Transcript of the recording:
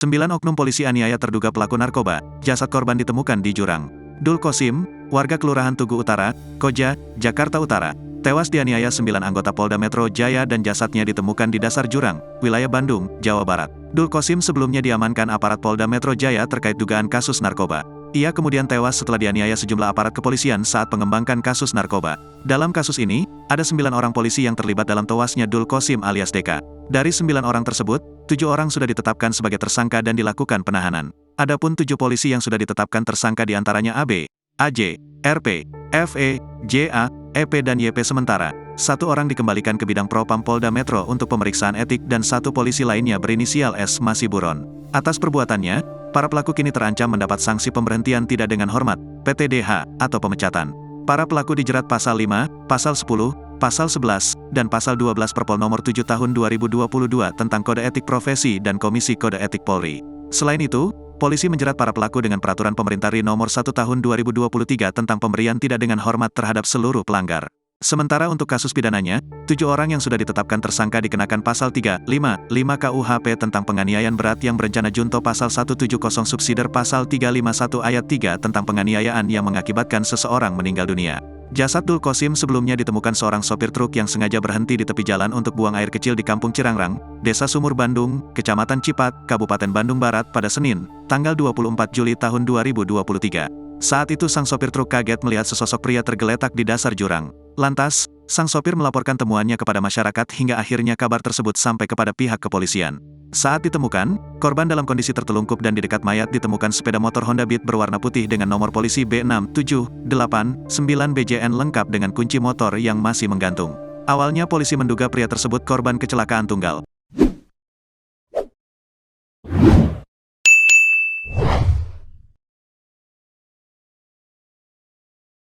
9 oknum polisi aniaya terduga pelaku narkoba, jasad korban ditemukan di jurang. Dul Kosim, warga Kelurahan Tugu Utara, Koja, Jakarta Utara, tewas dianiaya 9 anggota Polda Metro Jaya dan jasadnya ditemukan di dasar jurang, wilayah Bandung, Jawa Barat. Dul Kosim sebelumnya diamankan aparat Polda Metro Jaya terkait dugaan kasus narkoba. Ia kemudian tewas setelah dianiaya sejumlah aparat kepolisian saat mengembangkan kasus narkoba. Dalam kasus ini, ada 9 orang polisi yang terlibat dalam tewasnya Dul Kosim alias Deka. Dari 9 orang tersebut, 7 orang sudah ditetapkan sebagai tersangka dan dilakukan penahanan. Adapun 7 polisi yang sudah ditetapkan tersangka diantaranya AB, AJ, RP, FE, JA, EP dan YP sementara. 1 orang dikembalikan ke bidang Propam Polda Metro untuk pemeriksaan etik dan 1 polisi lainnya berinisial S masih buron. Atas perbuatannya, para pelaku kini terancam mendapat sanksi pemberhentian tidak dengan hormat, PTDH, atau pemecatan. Para pelaku dijerat pasal 5, pasal 10, pasal 11, dan pasal 12 Perpol nomor 7 tahun 2022 tentang Kode Etik Profesi dan Komisi Kode Etik Polri. Selain itu, polisi menjerat para pelaku dengan Peraturan Pemerintah RI nomor 1 tahun 2023 tentang pemberian tidak dengan hormat terhadap seluruh pelanggar. Sementara untuk kasus pidananya, 7 orang yang sudah ditetapkan tersangka dikenakan pasal 355 KUHP tentang penganiayaan berat yang berencana junto pasal 170 subsider pasal 351 ayat 3 tentang penganiayaan yang mengakibatkan seseorang meninggal dunia. Jasad Dul Kosim sebelumnya ditemukan seorang sopir truk yang sengaja berhenti di tepi jalan untuk buang air kecil di Kampung Cirangrang, Desa Sumur Bandung, Kecamatan Cipat, Kabupaten Bandung Barat pada Senin, tanggal 24 Juli tahun 2023. Saat itu sang sopir truk kaget melihat sesosok pria tergeletak di dasar jurang. Lantas, sang sopir melaporkan temuannya kepada masyarakat hingga akhirnya kabar tersebut sampai kepada pihak kepolisian. Saat ditemukan, korban dalam kondisi tertelungkup dan di dekat mayat ditemukan sepeda motor Honda Beat berwarna putih dengan nomor polisi B67889BJN lengkap dengan kunci motor yang masih menggantung. Awalnya polisi menduga pria tersebut korban kecelakaan tunggal.